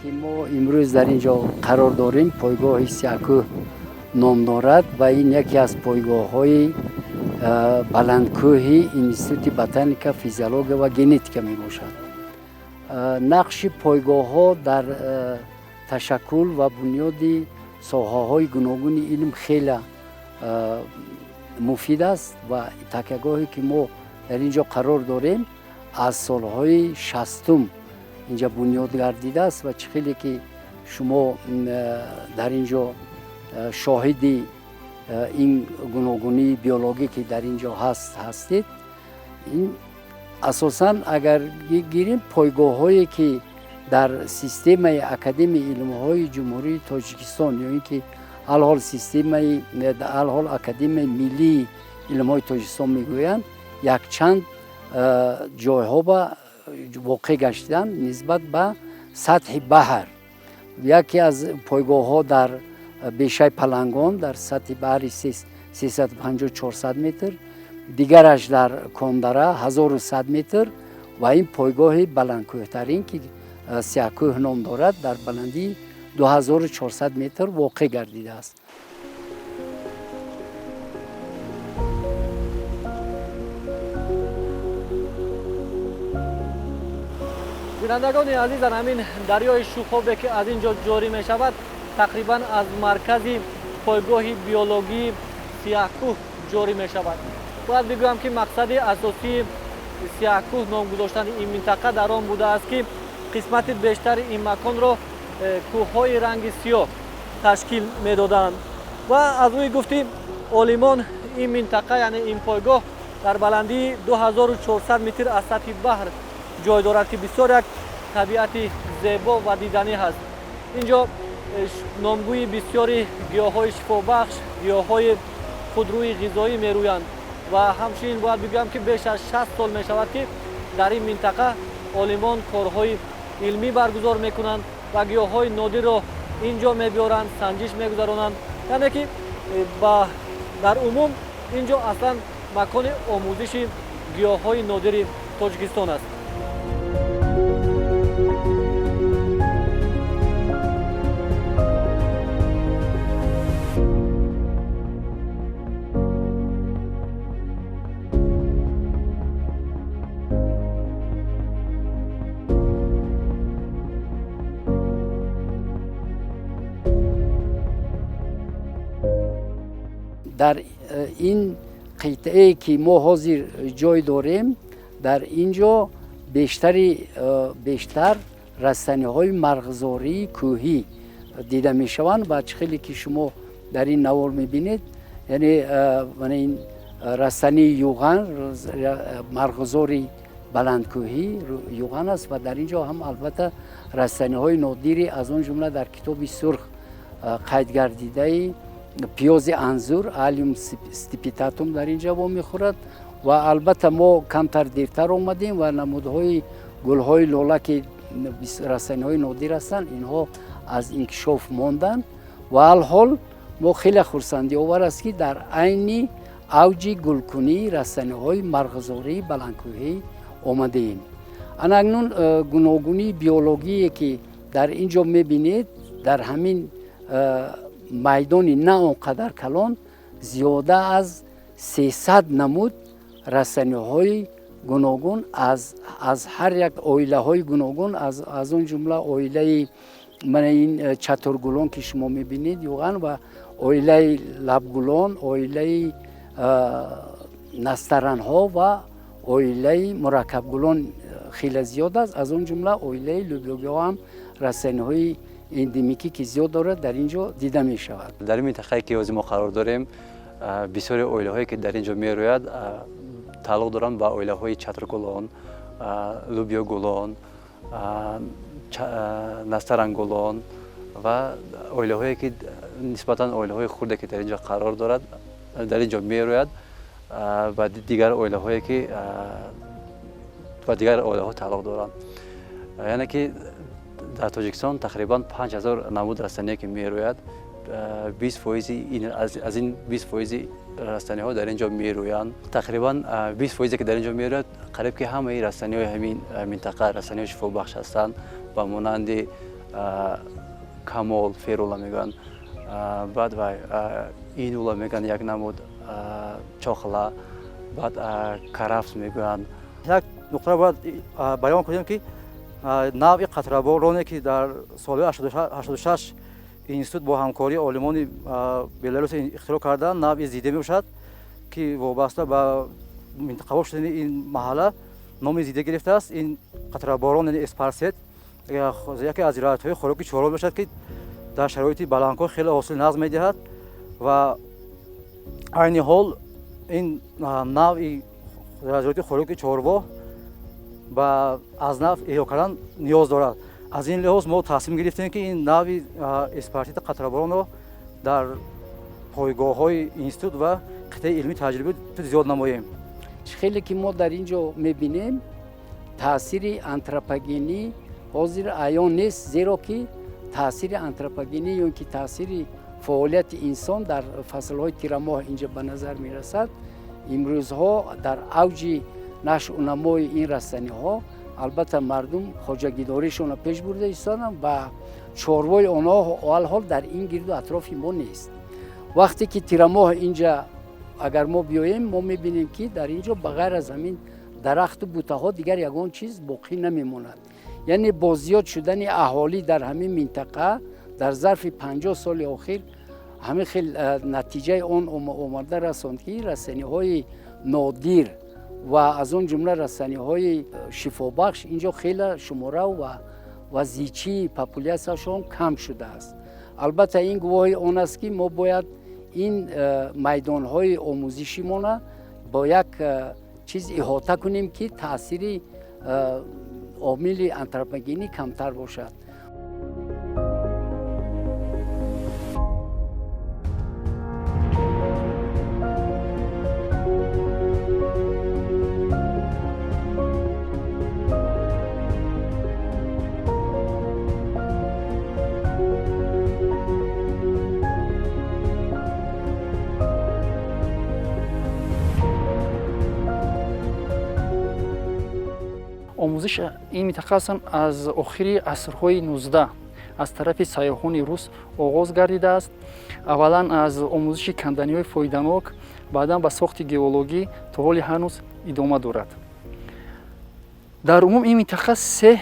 که ما امروز در اینجا قرار داریم پایگاه سیاکوه نام دارد و این یکی از پایگاه‌های بلندکوهی انستیتوت بوتانیکا فیزیولوژی و ژنتیک می باشد. نقش پایگاه‌ها در تشکل و بنیاد ساحه‌های گوناگون علم خیلی مفید است و تکیه‌گاهی که ما در اینجا قرار داریم از سالهای 60 اینجا بنیاد گردیده است و خیلی که شما در اینجا شاهدی این گوناگونی بیولوژی که در اینجا هستید. این اساساً اگر گیریم پایگاه‌هایی که در سیستم اکادمی علم‌های جمهوری تاجیکستان یا اینکه الحال سیستم الحال اکادمی ملی علم‌های تاجیکستان میگویند یک چند جایها با واقع گشتن نسبت به سطح بحر. یکی از پایگاه‌ها در بیشه پلنگان در سطح بحر 350-400 متر، دیگرش در کاندره 1100 متر و این پایگاه بلندکوه‌ترین که سیاکوه نام دارد در بلندی 2400 متر واقع گردیده است. بینندگان عزیز، همین دریای شوخابه که از اینجا جاری می شود تقریبا از مرکز پایگاه بیولوژی سیاکوه جاری می شود. باید بگویم که مقصد اساسی سیاکوه نام گذاشتن این منطقه در آن بوده است که قسمت بیشتر این مکان را کوههای رنگ سیاه تشکیل می دادند و از روی گفتیم عالمان این منطقه یعنی این پایگاه در بلندی 2400 متر از سطح بحر جای دارد که بسیار یک طبیعت زیبا و دیدنی هست. اینجا نامگوی بسیاری گیاهای شفابخش، گیاهای خودروی غذایی می رویند و همچنین باید بگویم که بیش از 60 سال می شود که در این منطقه عالمان کارهای علمی برگزار می کنند و گیاهای نادر را اینجا می بیارند، سنجش می گذارند. یعنی که در عموم اینجا اصلا مکان آموزش گیاهای نادر تاجیکستان است. در این قطعه که ما حاضر جای داریم در اینجا بیشتر رستنی‌های مرغزاری کوهی دیده می شوند و خیلی که شما در این نوار می بینید یعنی این رستنی یوغان مرغزاری بلندکوهی یوغان است و در اینجا هم البته رستنی‌های نادری از اون جمله در کتاب سرخ قید گردیده پیاز انزور الیوم استیپیتاتوم در اینجا با میخورد و البته ما کمتر دیرتر آمدیم و نمودهای گلهای لاله که رستنی‌های نادر هستند اینها از انکشاف ماندن و الحال ما خیلی خرسندی آور است که در عین اوج گلکنی رستنی‌های مرغزاری بلندکوهی آمده ایم. اکنون گوناگونی بیولوژی که در اینجا میبینید در همین میدان نه آنقدر کلان زیاده از 300 نمود رستنی‌های گوناگون از هر یک عائله های گوناگون از اون جمله عائله این چترگلان که شما میبینید یوغان و عائله لبگلان، عائله نسترن ها و عائله مرکبگلان خیلی زیاد است. از اون جمله عائله لوبیوبیا هم رستنی‌های اندمیکی که زیاد دارد در اینجا دیده می شود. در این منطقه که ما قرار داریم بسیاری عائله هایی که در اینجا می روید تعلق دارند با عائله های چترگلان، لوبیوگلان، نسترنگلان و عائله هایی که نسبتا عائله های خرده که در اینجا قرار دارد در اینجا می روید و دیگر عائله هایی که و دیگر عائله ها تعلق دارند. یعنی که در تاجیکستان تقریبا 5000 نمود رستنی که می روید 20% از این 20% رستنی ها در اینجا می رویند. تقریبا 20% که در اینجا می روید قریب که همه رستنی های همین منطقه رستنی های شفا بخش هستند و مانند камол ферула мегӯянд. Баъд вай инула мегӯянд, як намуд чохла, баъд карафс мегӯянд. як нуқтаро бояд баён кунем ки навъи қатрабороне ки дар солҳои 86 институт бо ҳамкории олимони беларус ихтироъ карданд, навъи зиде мебошад ки вобаста ба минтақавор шудани ин маҳалла номи зиде гирифтааст. ин қатраборон яъне эспарсет яке аз зироатҳои хӯроки чорум бошад ки дар шароити баландкоҳ хеле ҳосили назм медиҳад ва айни ҳол ин навъи зироати хӯроки чорвоҳ ба аз нав эҳё кардан ниёз дорад. аз ин лиҳоз мо тасмим гирифтем ки ин навъи эспартита қатраборонро дар пойгоҳҳои институт ва қитъаи илмӣ таҷрибӣ зиёд намоем. خیلی که ما در اینجا میبینیم تاثیر آنتروپوژنی حاضر عیان نیست، زیرا که تاثیر آنتروپوژنی یا که تاثیر فعالیت انسان در فصلهای تیر ماه اینجا به نظر میرسد. امروزها در اوج نشو و نمای این رسانه ها البته مردم خواجگیداریشون را پیش برده ایستادند و چاروای آنها حال در این گرد و اطراف ما نیست. وقتی که تیر ماه اینجا اگر ما بیاییم ما میبینیم که در اینجا بغیر از همین درخت و بوته ها دیگر یگان چیز باقی نمیماند. یعنی با زیاد شدن اهالی در همین منطقه در ظرف 50 سال اخیر همه خیلی نتیجه آن آمده رساند که رسانه های نادر و از اون جمله رسانه های شفابخش اینجا خیلی شماره و زیچی پاپولیاسیشون کم شده است. البته این گواهی آن است که ما باید این میدان‌های آموزشی ما با یک چیز احاطه کنیم که تاثیر عامل آنتروپوژنی کمتر باشد. آموزش این منطقه اصلا از آخر عصرهای 19 از طرف سیاحان روس آغاز گردیده است. اولا از آموزش کندنی‌های فایده‌ناک، بعدا به ساخت گئولوژی تا حال هنوز ادامه دارد. در عموم این منطقه سه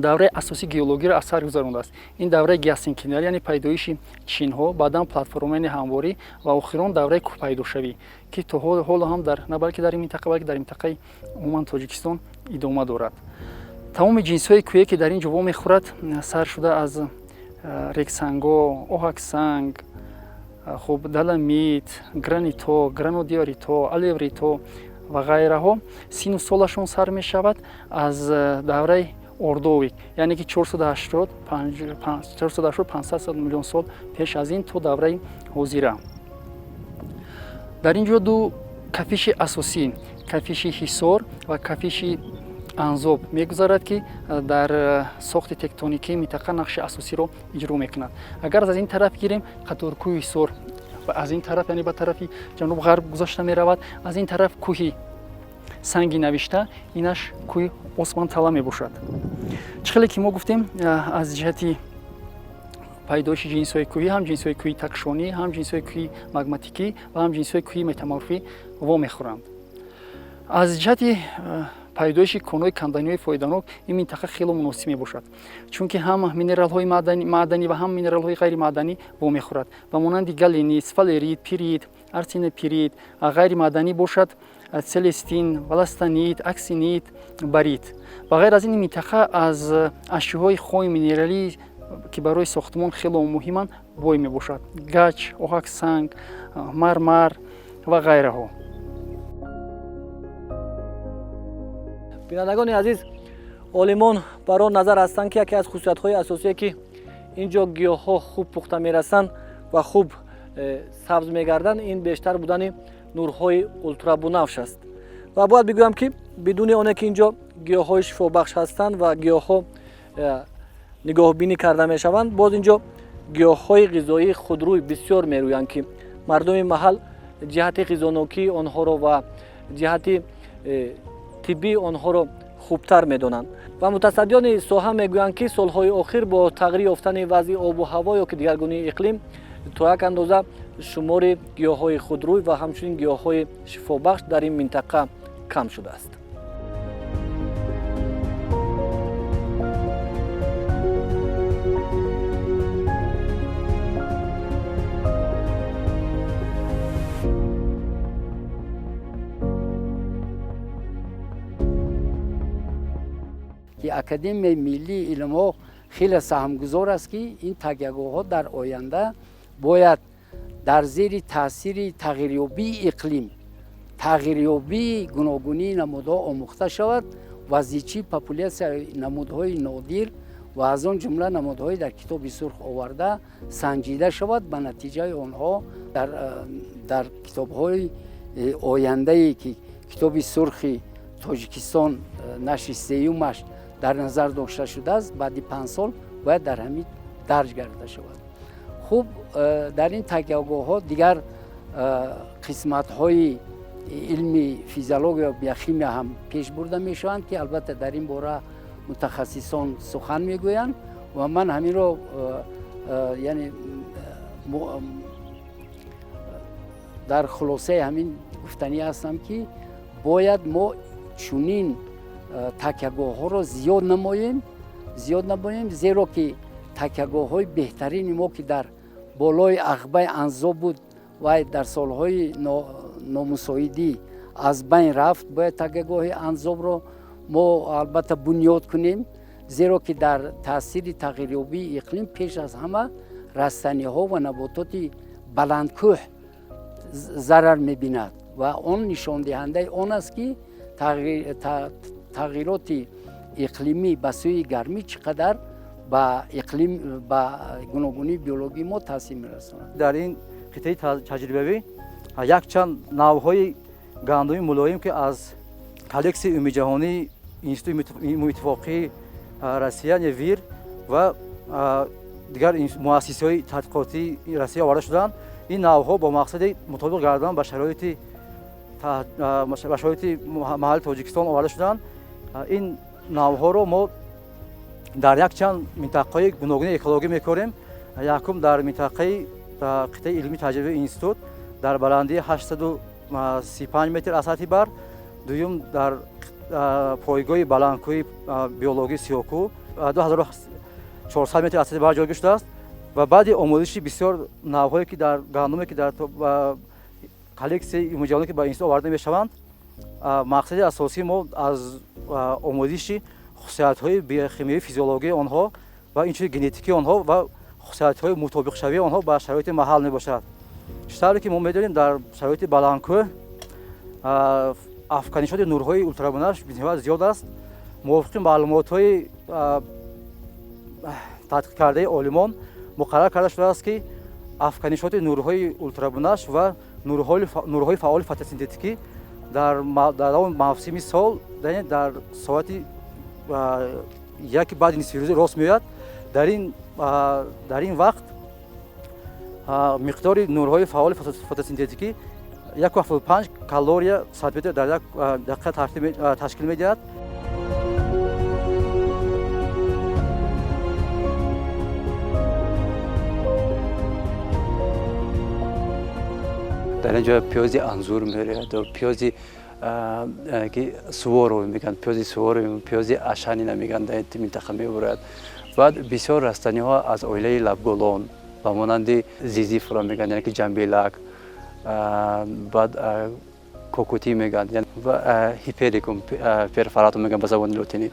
دوره اساسی گئولوژی را اثر گذارانده است. این دوره گیاسینکلینری یعنی پیدایش چین‌ها، بعدا پلتفرم‌های همواری و آخرین دوره کوهپیداشوی که تا حال هم در نه بلکه در این منطقه بلکه در منطقه عموما تاجیکستان ادامه دارد. تمام جنس‌های کوهی که در این جوا می‌خورد سر شده از رکسنگا، آهکسنگ، خب دلمیت، گرانیتو، گرانودیاریتو، الیوریتو و غیره ها سین و سالشون سر می‌شود از دوره اردویک، یعنی که 480 500 میلیون سال پیش از این تا دوره حاضره. در اینجا دو کفش اساسی، کفش حصار و کفش انذاب میگذارد که در ساخت تکتونیکی منطقه نقش اساسی را اجرا میکند. اگر از این طرف گیریم قطار کوه حصار و از این طرف یعنی به طرف جنوب غرب گذاشته میرود، از این طرف کوه سنگی نوشته، اینش کوه عثمان طلا میباشد. چخیلی که ما گفتیم از جهتی پیدایش جنس‌های کوهی هم جنس‌های کوهی تکشانی، هم جنس‌های کوهی مگماتیکی و هم جنس‌های کوهی متامورفی وا میخورند. از جهت پیدایش کان‌های کندنی‌های فایده‌ناک این منطقه خیلی مناسب میباشد، چون که هم مینرال‌های معدنی و هم مینرال‌های غیر معدنی وا میخورد و مانند گلینی، اسفالرید، پیرید، ارتین پیرید، غیر معدنی باشد سلستین، ولستانیت، اکسینیت، باریت. و غیر از این منطقه از اشیاءهای خوی مینرالی که برای ساختمان خیلی مهمند وای میباشد، گچ، آهک سنگ، مرمر و غیره ها. بینندگان عزیز، عالمان بر آن نظر هستند که یکی از خصوصیت‌های اساسی که اینجا گیاه‌ها خوب پخته می‌رسند و خوب سبز می‌گردند این بیشتر بودن نورهای اولترا بنفش است. و باید بگویم که بدون آنکه که اینجا گیاه‌های شفابخش هستند و گیاه‌ها نگاه بینی کرده می‌شوند، باز اینجا گیاه‌های غذایی خودروی بسیار می‌رویند که مردم محل جهت غذانوکی آنها را و جهت طبی آنها را хубтар медонанд. ва мутасаддиёни соҳа мегӯянд ки солҳои охир бо тағйири ёфтани вазъи обу ҳаво ё ки дигаргунии иқлим то як андоза шумори гиёҳҳои худрӯй ва ҳамчунин гиёҳҳои шифобахш дар ин минтақа кам шудааст. ки Академияи миллии илмҳо хеле саҳмгузор аст ки ин тагягоҳҳо дар оянда бояд дар зери таъсири тағйирёбии иқлим, тағйирёбии гуногунии намудҳо омӯхта шавад ва зичи популятсияи намудҳои нодир ва аз он ҷумла намудҳои дар китоби сурх оварда санҷида шавад. Ба натиҷаи онҳо дар китобҳои ояндае ки китоби сурхи Тоҷикистон нашри сеюмаш дар назар дошта шудааст, баъди 5 сол бояд дар ҳамин дарҷ гарда шавад. хуб, дар ин тагягоҳҳо дигар қисматҳои илми физиология ва биохимия ҳам пеш бурда мешаванд ки албатта дар ин бора мутахассисон сухан мегӯянд ва ман ҳаминро яъне дар хулосаи ҳамин гуфтанӣ ҳастам ки бояд мо чунин такягоҳҳоро зиёд намоем, зеро ки такягоҳҳои беҳтарини мо ки дар болои ағбаи анзо буд вай дар солҳои номусоидӣ аз байн рафт. Бояд такягоҳи анзобро мо албатта бунёд кунем, зеро ки дар таъсири тағйирёбии иқлим пеш аз ҳама растаниҳо ва набототи баландкӯҳ зарар мебинад ва он нишондиҳандаи он аст ки тағйироти иқлимӣ ба сӯи гармӣ чӣ қадар ба иқлим ба гуногунии биологии мо таъсир мерасонад. дар ин қитъаи таҷрибавӣ якчанд навъҳои гандуми мулоим ки аз коллексияи умумиҷаҳонии институти муитtifоқии Россия ВИР ва дигар муассисаҳои тадқиқотии Россия оварда шуданд. ин навъҳо бо мақсади мутобиқ гардан ба шароити маҳалли Тоҷикистон оварда шуданд. ин навъҳоро мо дар якчанд минтақаҳои гуногуни экологӣ мекорем. якум дар минтақаи қитъаи илми таҷрибаи институт дар баландии 835 метр аз сатҳи бар, дуюм дар пойгоҳи баландкӯҳи биологии сиёҳкӯҳ 2400 метр аз сатҳи бар ҷойгир шудааст ва баъди омӯзиши бисёр навъҳое ки дар гандуме ки дар коллексияи умумиҷаҳонӣ ки ба институт оварда мешаванд, мақсади асосии мо аз омӯзиши хусусиятҳои биохимияи физиологияи онҳо ва инчунин генетикии онҳо ва хусусиятҳои мутобиқшавии онҳо ба шароити маҳал мебошад. чӣ ки мо медонем, дар шароити баландкӯҳ афканишоти нурҳои ултрабинafш бисёр зиёд аст. мувофиқи маълумотҳои тадқиқкардаи олимон муқаррар карда шудааст ки афканишоти нурҳои ултрабинafш ва нурҳои фаъоли фотосинтетикӣ дар давоми мавсими сол дар соати яки баъди нисфи рӯзи рост меояд. дар ин вақт миқдори нурҳои фаъоли фотосинтетикӣ 1.5 калория сантиметр дар як дақиқа ташкил медиҳад. дар инҷо пиёзи анзур мерояд, пиёзи ки суворов мегӯянд, пиёзи суворов, пиёзи ашанина мегӯянд, дар ин минтақа мебарояд. баъд бисёр растаниҳо аз оилаи лабголон ба монанди зизифро мегӯянд, яъне ки ҷамбелак, баъд кокутӣ мегӯянд ва ҳиперикум перфоратум мегӯянд ба забони лотинӣ,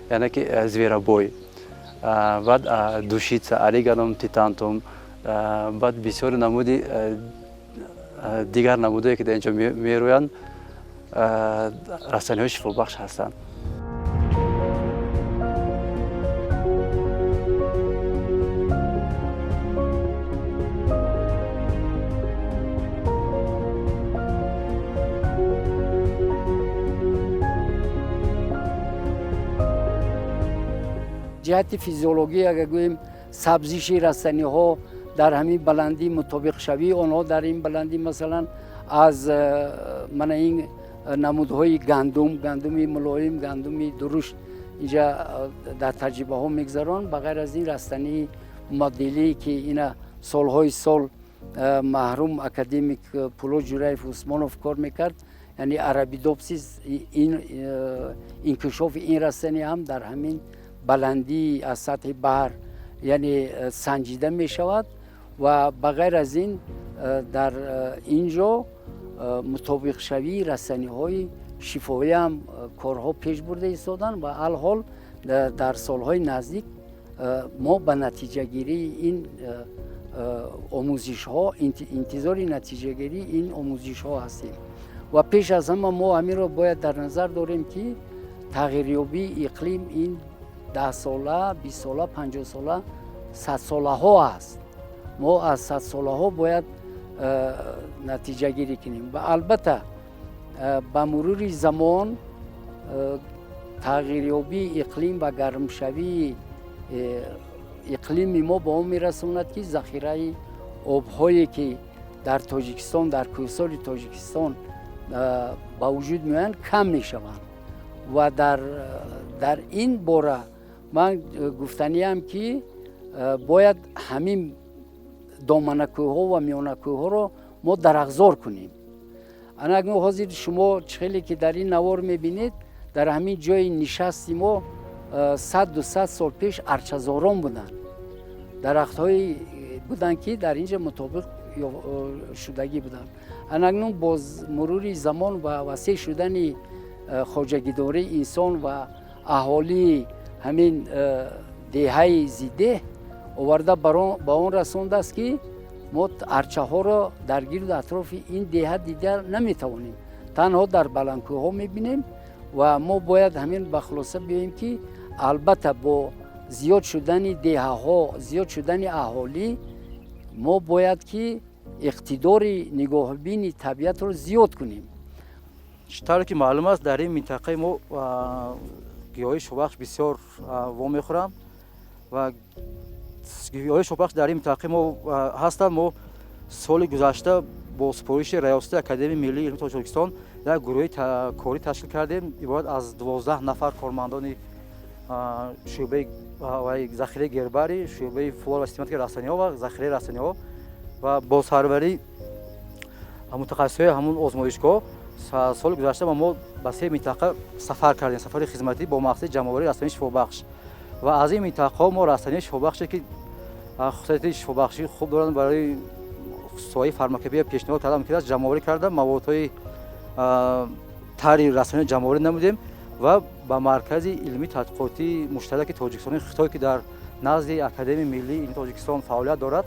яъне ки зверобой, баъд душица, ориганум титантум, баъд бисёри намуди дигар намудое ки дар инҷо мероянд растаниҳои шифобахш ҳастанд. ҷиҳати физиологӣ агар гӯем сабзиши растаниҳо дар ҳамин баландӣ мутобиқшавии онҳо дар ин баландӣ масалан аз ин намудҳои гандуми мулоим, гандуми дурушт инҷа дар таҷрибаҳо мегзаронанд. ба ғайр аз ин растании модделие ки ина солҳои сол маҳрум академик Пулот Ҷураев Усмонов кор мекард, яъне арабидопсис, инкишофи ин растанӣ ҳам дар ҳамин баландии аз сатҳи баҳр яъне санҷида мешавад. ва ба ғайр аз ин дар инҷо мутобиқшавии расаниҳои шифоӣ ҳам корҳо пеш бурда истоданд ва алҳол дар солҳои наздик мо ба натиҷагирии ин омӯзишҳо, интизори натиҷагирии ин омӯзишҳо ҳастем. ва пеш аз ҳама мо ҳаминро бояд дар назар дорем ки тағйирёбии иқлим ин 10 сола, 20 сола, 50 сола, 100 солаҳо аст. мо аз 100 солаҳо бояд натиҷагирӣ кунем. ва албатта ба мурури замон тағйирёбии иқлим ва гармшавии иқлими мо ба он мерасонад ки захираи обҳое ки дар Тоҷикистон, дар кӯҳсоли Тоҷикистон ба вуҷуд меоянд кам мешаванд. ва дар ин бора ман гуфтаниам ки бояд ҳамин доманакӯҳҳо ва миёнакӯҳҳоро мо дарахзор кунем. анагну ҳозир шумо чихеле ки дар ин навор мебинед, дар ҳамин ҷои нишасти мо 100-200 сол пеш арчазорон буданд. дарахтҳои буданд ки дар инҷа мутобиқ шудагӣ буданд. анакнун бо мурури замон ва васеъ шудани хоҷагидории инсон ва аҳолии ҳамин деҳаи зиддеҳ оварда ба он расондааст ки мо арчаҳоро дар гирду атрофи ин деҳа дида наметавонем, танҳо дар баландкӯҳҳо мебинем. ва мо бояд ҳамин ба хулоса биёем ки албатта бо зиёд шудани деҳаҳо, зиёд шудани аҳолӣ, мо бояд ки иқтидори нигоҳубини табиатро зиёд кунем. тавре ки маълум аст, дар ин минтақаи мо гиёҳии шӯбахш бисёр вомехӯранд ва гиёҳии шӯбахш дар ин минтақаи мо ҳастанд. мо соли гузашта бо супориши раёсати Академияи Миллии Илми Тоҷикистон як гурӯҳи корӣ ташкил кардем, иборат аз 12 нафар кормандони шӯъбаи захираи гербарӣ, шӯъбаи флора ва систематикаи растаниҳо ва захираи растаниҳо ва бо сарварии мутахассисони ҳамон озмоишгоҳ. соли гузашта мо ба 3 минтақа сафар кардем, сафари хизматӣ бо мақсади ҷамъоварии растании шифобахш. ва аз ин минтақаҳо мо растании шифобахше ки хусусияти шифобахшии хуб доранд барои соҳаи фармакопия пешниҳод карда мумкин аст ҷамъоварӣ карда маводҳои тари растаниро ҷамъоварӣ намудем ва ба маркази илмии тадқиқоти муштараки тоҷикистони Хитой ки дар назди Академияи Миллии Илми Тоҷикистон фаъолият дорад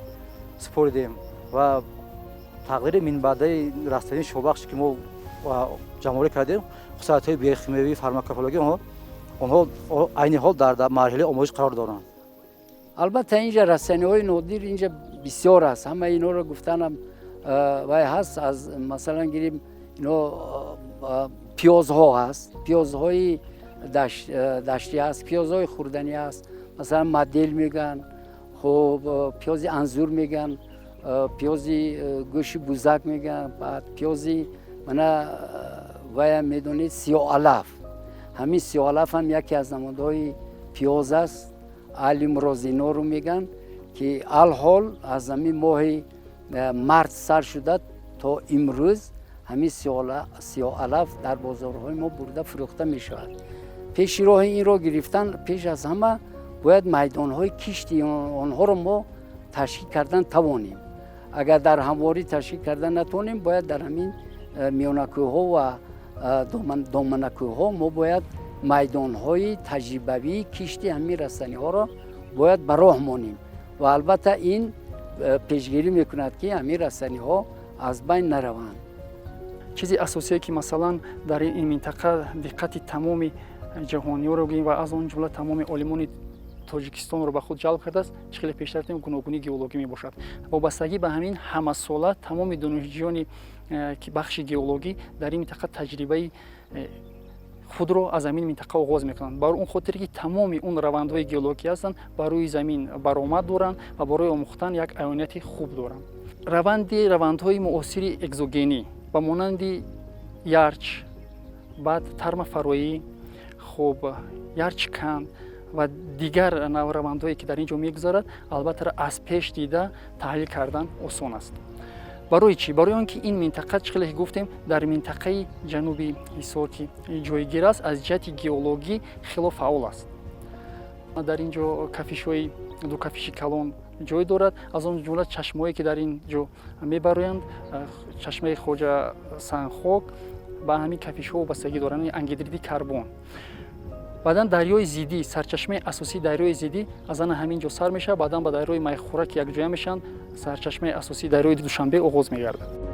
супоридем. ва тағйири минбаъдаи растании шифобахше ки мо ҷамъоварӣ кардем, хусусиятҳои биохимиявӣ, фармакопологӣ, онҳо айни ҳол дар марҳилаи омӯзиш қарор доранд. албатта инҷа расаниҳои нодир инҷа бисёр аст. ҳама инҳоро гуфтанам вай ҳаст. аз масалан гирем ино пиёзҳо ҳаст, пиёзҳои даштӣ ҳаст, пиёзҳои хурданӣ ҳаст. масалан мадел меган, хуб пиёзи анзур меган, пиёзи гӯши бузак меган, баъд пиёзи мана вая медонед сиёалаф. ҳамин сиёалаф ҳам яке аз намудҳои пиёз аст. алимрозинору меган ки алҳол аз ҳамин моҳи март сар шуда то имрӯз ҳамин сиёалаф дар бозорҳои мо бурда фурӯхта мешавад. пеши роҳи инро гирифтан, пеш аз ҳама бояд майдонҳои кишти онҳоро мо ташкил кардан тавонем. агар дар ҳамворӣ ташкил кардан натавонем, бояд дар ҳамин миёнакӯҳҳо ва доманакӯҳҳо мо бояд майдонҳои таҷрибавии кишти ҳамин растаниҳоро бояд ба роҳ монем. ва албатта ин пешгирӣ мекунад ки ҳамин растаниҳо аз байн нараванд. чизи асосие ки масалан дар ин минтақа диққати тамоми ҷаҳониёро ва аз он ҷумла тамоми олимони Тоҷикистонро ба худ ҷалб кардааст, чихеле пештар гуногунии геологӣ мебошад. вобастагӣ ба ҳамин ҳамасола тамоми донишҷӯёни ки бахши геологӣ дар ин минтақа таҷрибаи худро аз ҳамин минтақа оғоз мекунанд. бар он хотире ки тамоми он равандҳои геологӣ ҳастанд, бар рӯи замин баромад доранд ва барои омӯхтан як аёнияти хуб доранд. равандҳои муосири экзогенӣ ба монанди ярч, баъд тарма фароӣ, хуб ярчканд ва дигар навравандое ки дар ин ҷо мегузарад, албатта аз пеш дида таҳлил кардан осон аст. барои чӣ? Барои он ки ин минтақа чӣ хеле гуфтем дар минтақаи ҷануби Ҳисор ки ҷойгир аст, аз ҷиҳати геологӣ хело фаъол аст. дар ин ҷо кафишҳои ду кафиши калон ҷой дорад, аз он ҷумла чашмое ки дар ин ҷо мебароянд, чашмаи хоҷа Санхок ба ҳамин кафишҳо вобастагӣ доранд, ангидриди карбон. баъдан дарёи Зидӣ, сарчашмаи асосии дарёи Зидӣ аз ана ҳамин ҷо сар мешавад, баъдан ба дарёи Майхӯрак якҷоя мешаванд, сарчашмаи асосии дарёи Душанбе оғоз мегардад.